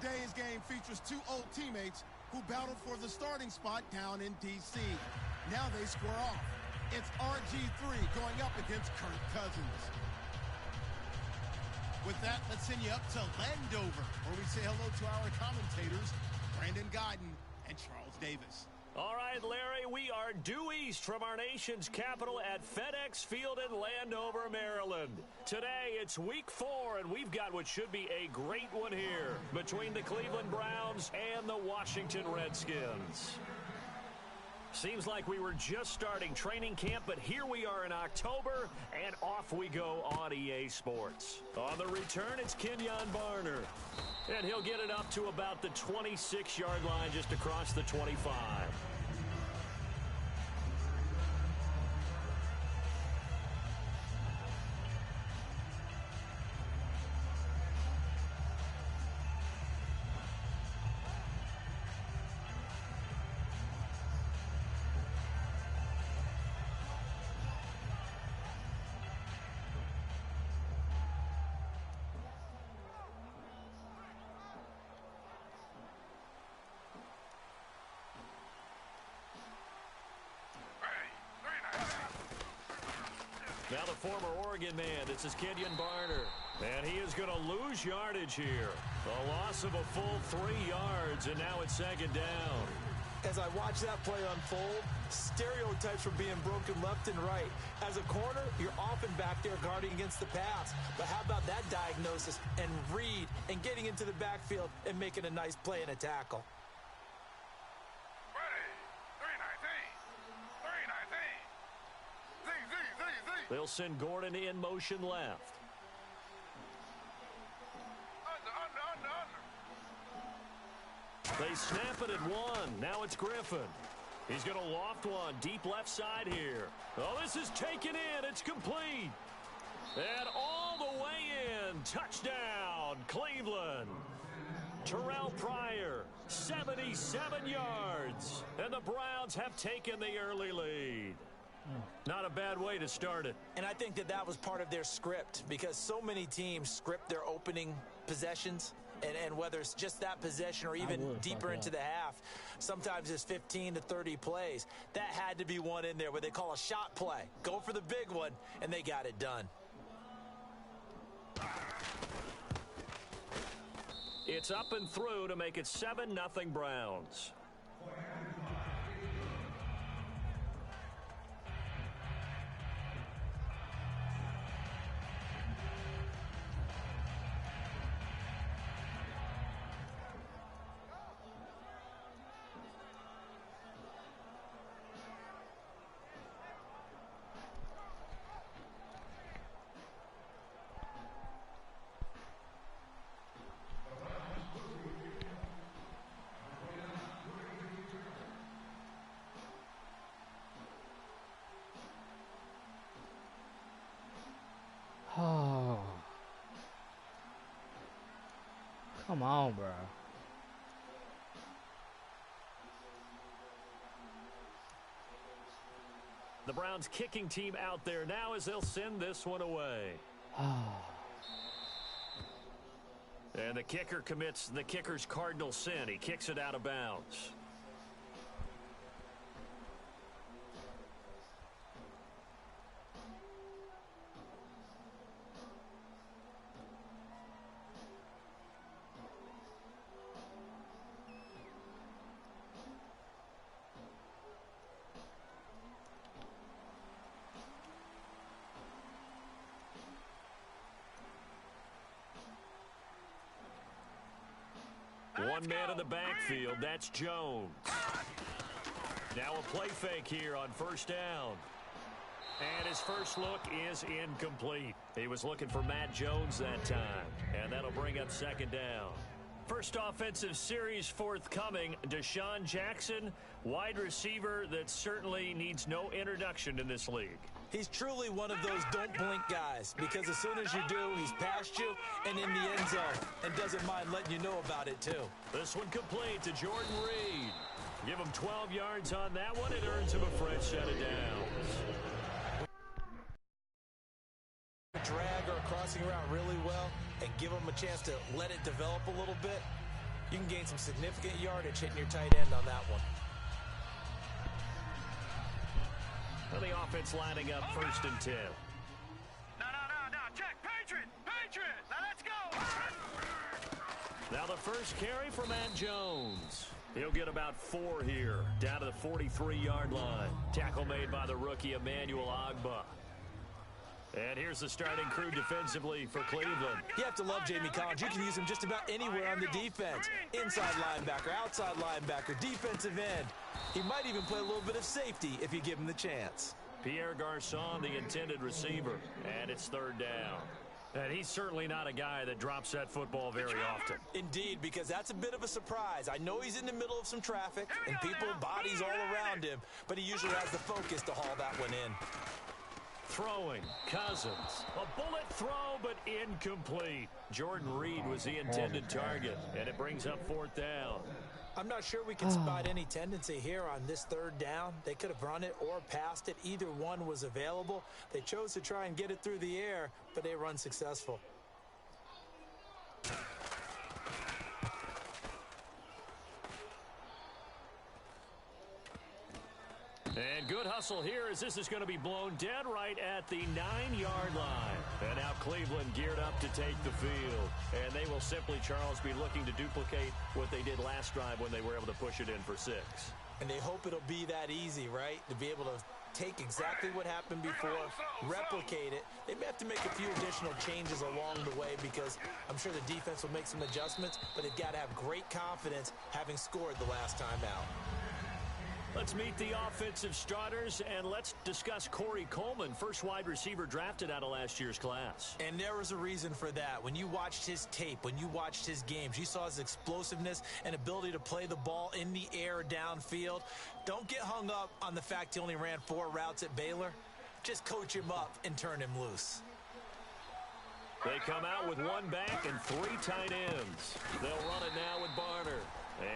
Today's game features two old teammates who battled for the starting spot down in D.C. Now they square off. It's RG3 going up against Kirk Cousins. With that, let's send you up to Landover, where we say hello to our commentators, Brandon Godden and Charles Davis. All right, Larry, we are due east from our nation's capital at FedEx Field in Landover, Maryland. Today, it's week 4, and we've got what should be a great one here between the Cleveland Browns and the Washington Redskins. Seems like we were just starting training camp, but here we are in October, and off we go on EA Sports. On the return, it's Kenyon Barner. And he'll get it up to about the 26-yard line just across the 25. Now the former Oregon man, this is Kenyon Barner. And he is going to lose yardage here. A loss of a full 3 yards, and now it's second down. As I watch that play unfold, stereotypes were being broken left and right. As a corner, you're often back there guarding against the pass. But how about that diagnosis and read and getting into the backfield and making a nice play and a tackle? They'll send Gordon in motion left. They snap it at 1. Now it's Griffin. He's going to loft one deep left side here. Oh, this is taken in. It's complete. And all the way in. Touchdown, Cleveland. Terrell Pryor, 77 yards. And the Browns have taken the early lead. Not a bad way to start it. And I think that was part of their script, because so many teams script their opening possessions, and whether it's just that possession or even deeper into the half, sometimes it's 15 to 30 plays. That had to be one in there where they call a shot play. Go for the big one, and they got it done. It's up and through to make it 7-0 Browns. Oh, come on, bro. The Browns kicking team out there now as they'll send this one away. And the kicker commits the kicker's cardinal sin. He kicks it out of bounds. One man in the backfield, that's Jones. Now a play fake here on first down. And his first look is incomplete. He was looking for Matt Jones that time. And that'll bring up second down. First offensive series forthcoming. Deshaun Jackson, wide receiver that certainly needs no introduction in this league. He's truly one of those don't blink guys, because as soon as you do, he's past you and in the end zone, and doesn't mind letting you know about it too. This one complete to Jordan Reed. Give him 12 yards on that one. It earns him a fresh set of downs. Drag or crossing around really well and give him a chance to let it develop a little bit. You can gain some significant yardage hitting your tight end on that one. Well, the offense lining up 1st and 10. No. Check. Patriot. Now let's go. Now the first carry for Matt Jones. He'll get about 4 here, down to the 43-yard line. Tackle made by the rookie Emmanuel Ogbah. And here's the starting crew defensively for Cleveland. You have to love Jamie Collins. You can use him just about anywhere on the defense. Inside linebacker, outside linebacker, defensive end. He might even play a little bit of safety if you give him the chance. Pierre Garçon, the intended receiver, and it's 3rd down. And he's certainly not a guy that drops that football very often. Indeed, because that's a bit of a surprise. I know he's in the middle of some traffic and people, bodies all around him, but he usually has the focus to haul that one in. Throwing, Cousins. A bullet throw, but incomplete. Jordan Reed was the intended target, and it brings up 4th down. I'm not sure we can spot any tendency here on this 3rd down. They could have run it or passed it. Either one was available. They chose to try and get it through the air, but they were unsuccessful. And good hustle here as this is going to be blown dead right at the 9-yard line. And now Cleveland geared up to take the field. And they will simply, Charles, be looking to duplicate what they did last drive when they were able to push it in for 6. And they hope it'll be that easy, right? To be able to take exactly what happened before, replicate it. They may have to make a few additional changes along the way because I'm sure the defense will make some adjustments, but they've got to have great confidence having scored the last time out. Let's meet the offensive starters, and let's discuss Corey Coleman, first wide receiver drafted out of last year's class. And there was a reason for that. When you watched his tape, when you watched his games, you saw his explosiveness and ability to play the ball in the air downfield. Don't get hung up on the fact he only ran 4 routes at Baylor. Just coach him up and turn him loose. They come out with 1 back and 3 tight ends. They'll run it now with Barner.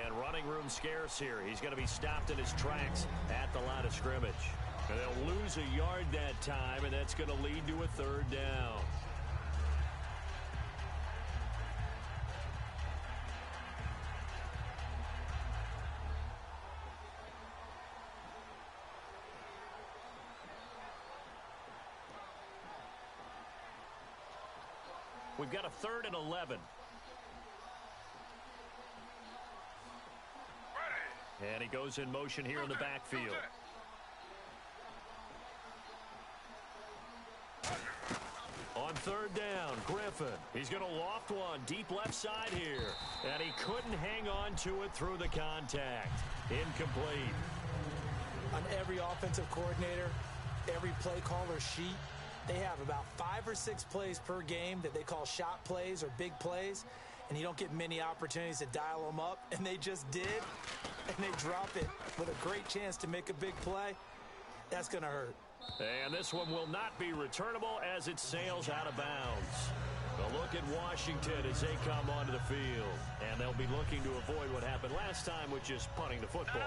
And running room scarce here. He's going to be stopped in his tracks at the line of scrimmage. And they'll lose a yard that time, and that's going to lead to a 3rd down. We've got a 3rd and 11. And he goes in motion here in the backfield. On 3rd down, Griffin. He's going to loft one deep left side here. And he couldn't hang on to it through the contact. Incomplete. On every offensive coordinator, every play caller sheet, they have about 5 or 6 plays per game that they call shot plays or big plays. And you don't get many opportunities to dial them up. And they just did. And they drop it with a great chance to make a big play. That's going to hurt. And this one will not be returnable as it sails out of bounds. A look at Washington as they come onto the field. And they'll be looking to avoid what happened last time, which is punting the football.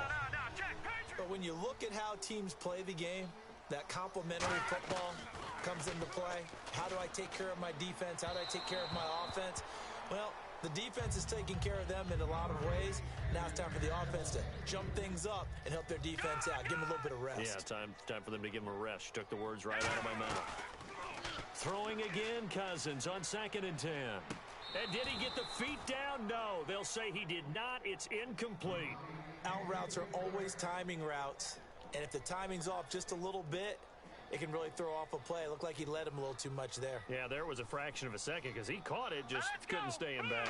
But when you look at how teams play the game, that complementary football comes into play. How do I take care of my defense? How do I take care of my offense? Well, the defense is taking care of them in a lot of ways. Now it's time for the offense to jump things up and help their defense out. Give them a little bit of rest. Yeah, time for them to give them a rest. Took the words right out of my mouth. Throwing again, Cousins on 2nd and 10. And did he get the feet down? No, they'll say he did not. It's incomplete. Out routes are always timing routes. And if the timing's off just a little bit, it can really throw off a play. It looked like he led him a little too much there. Yeah, there was a fraction of a second because he caught it, just couldn't stay in bounds.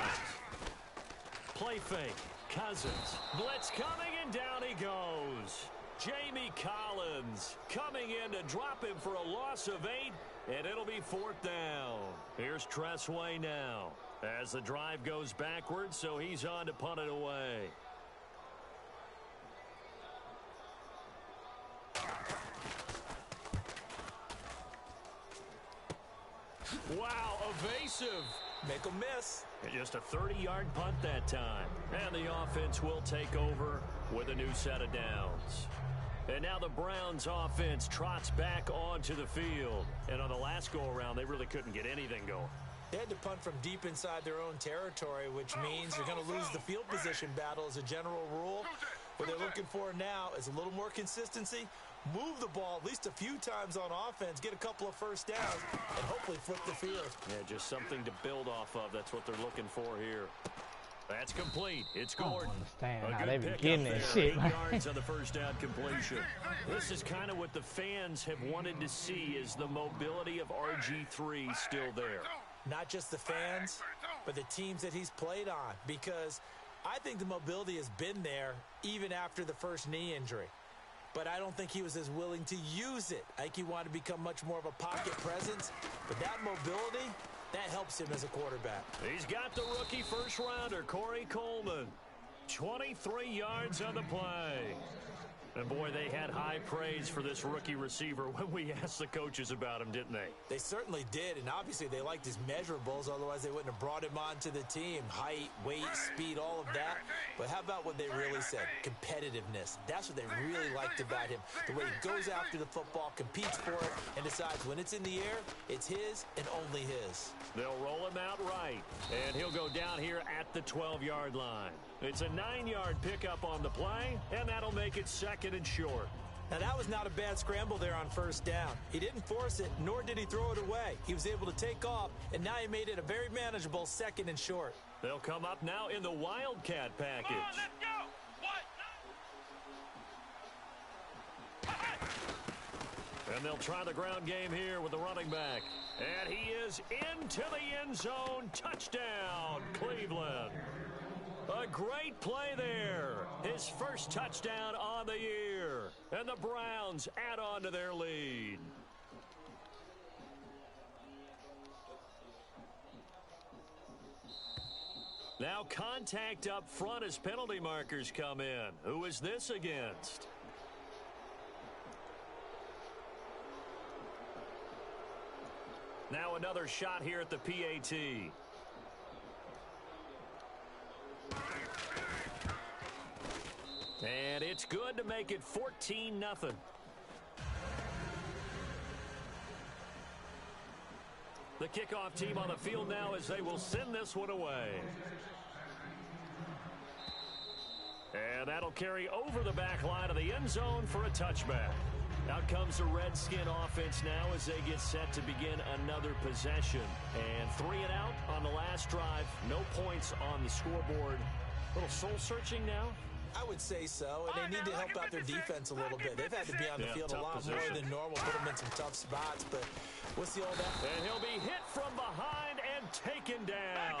Play fake. Cousins. Blitz coming, and down he goes. Jamie Collins coming in to drop him for a loss of 8, and it'll be 4th down. Here's Tressway now as the drive goes backwards, so he's on to punt it away. Wow, evasive. Make them miss. And just a 30-yard punt that time. And the offense will take over with a new set of downs. And now the Browns offense trots back onto the field. And on the last go-around, they really couldn't get anything going. They had to punt from deep inside their own territory, which means you're going to lose the field position battle as a general rule. What they're looking for now is a little more consistency, move the ball at least a few times on offense, get a couple of first downs, and hopefully flip the field. Yeah, just something to build off of. That's what they're looking for here. That's complete. It's Gordon. I don't understand how A they good be pick getting up that there. shit, 8 man. yards on the first down completion. This is kind of what the fans have wanted to see, is the mobility of RG3 still there. Not just the fans, but the teams that he's played on, because I think the mobility has been there even after the first knee injury. But I don't think he was as willing to use it. I think he wanted to become much more of a pocket presence. But that mobility, that helps him as a quarterback. He's got the rookie first-rounder, Corey Coleman. 23 yards on the play. And, boy, they had high praise for this rookie receiver when we asked the coaches about him, didn't they? They certainly did, and obviously they liked his measurables. Otherwise, they wouldn't have brought him onto the team. Height, weight, speed, all of that. But how about what they really said? Competitiveness. That's what they really liked about him. The way he goes after the football, competes for it, and decides when it's in the air, it's his and only his. They'll roll him out right, and he'll go down here at the 12-yard line. It's a 9-yard pickup on the play, and that'll make it second and short. Now, that was not a bad scramble there on first down. He didn't force it, nor did he throw it away. He was able to take off, and now he made it a very manageable second and short. They'll come up now in the Wildcat package. Come on, let's go. What? And they'll try the ground game here with the running back. And he is into the end zone. Touchdown, Cleveland. A great play there. His first touchdown on the year. And the Browns add on to their lead. Now contact up front as penalty markers come in. Who is this against? Now another shot here at the PAT. And it's good to make it 14-0. The kickoff team on the field now as they will send this one away. And that'll carry over the back line of the end zone for a touchback. Out comes the Redskin offense now as they get set to begin another possession. And 3 and out on the last drive. No points on the scoreboard. A little soul-searching now. I would say so, and they need to help out their defense a little bit. They've had to be on the field a lot more than normal, put them in some tough spots, but we'll see all that. And he'll be hit from behind and taken down.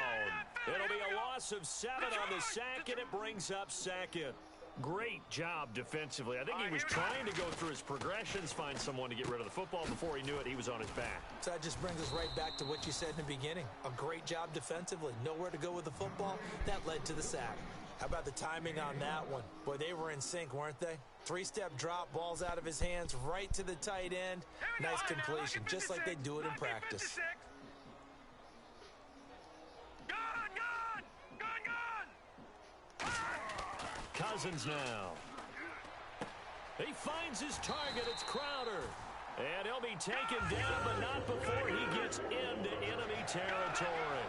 It'll be a loss of 7 on the sack, and it brings up second. Great job defensively. I think he was trying to go through his progressions, find someone to get rid of the football. Before he knew it, he was on his back. So that just brings us right back to what you said in the beginning. A great job defensively. Nowhere to go with the football. That led to the sack. How about the timing on that one? Boy, they were in sync, weren't they? 3-step drop, balls out of his hands, right to the tight end. Nice completion, just like they do it in practice. Cousins now. He finds his target. It's Crowder. And he'll be taken down, but not before he gets into enemy territory.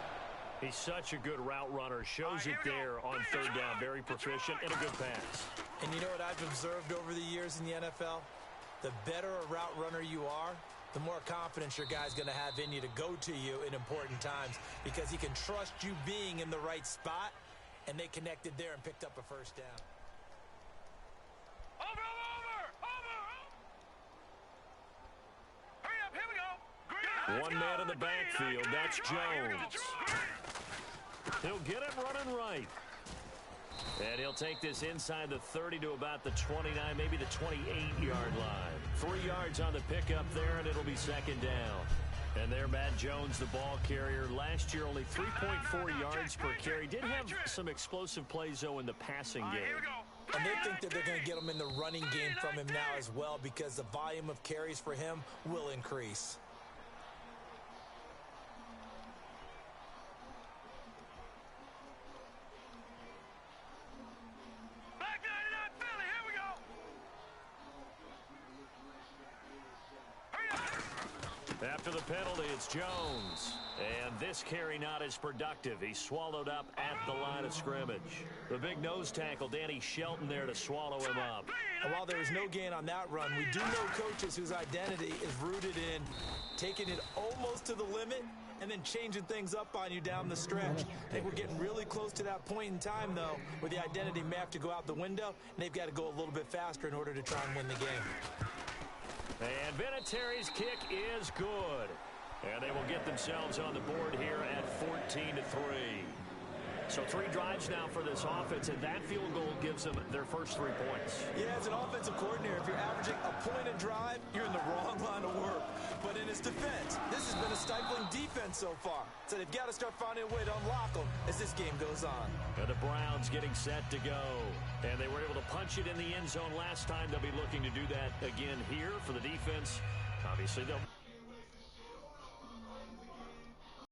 He's such a good route runner. Shows it there on third down. Very proficient and a good pass. And you know what I've observed over the years in the NFL? The better a route runner you are, the more confidence your guy's going to have in you to go to you in important times because he can trust you being in the right spot, and they connected there and picked up a first down. Over! Hurry up, here we go. One man in the backfield. That's Jones. He'll get it running right. And he'll take this inside the 30 to about the 29, maybe the 28-yard line. 3 yards on the pickup there, and it'll be second down. And there, Matt Jones, the ball carrier. Last year, only 3.4 yards per carry. Did have some explosive plays, though, in the passing game. And they think that they're going to get him in the running game from him now as well because the volume of carries for him will increase. After the penalty, it's Jones. And this carry not as productive. He's swallowed up at the line of scrimmage. The big nose tackle, Danny Shelton, there to swallow him up. And while there was no gain on that run, we do know coaches whose identity is rooted in taking it almost to the limit and then changing things up on you down the stretch. I think we're getting really close to that point in time, though, where the identity may have to go out the window, and they've got to go a little bit faster in order to try and win the game. And Vinatieri's kick is good. And they will get themselves on the board here at 14-3. So 3 drives now for this offense, and that field goal gives them their first 3 points. Yeah, as an offensive coordinator, if you're averaging a point a drive, you're in the wrong line of work. But in his defense, this has been a stifling defense so far. So they've got to start finding a way to unlock them as this game goes on. And the Browns getting set to go. And they were able to punch it in the end zone last time. They'll be looking to do that again here for the defense. Obviously, they'll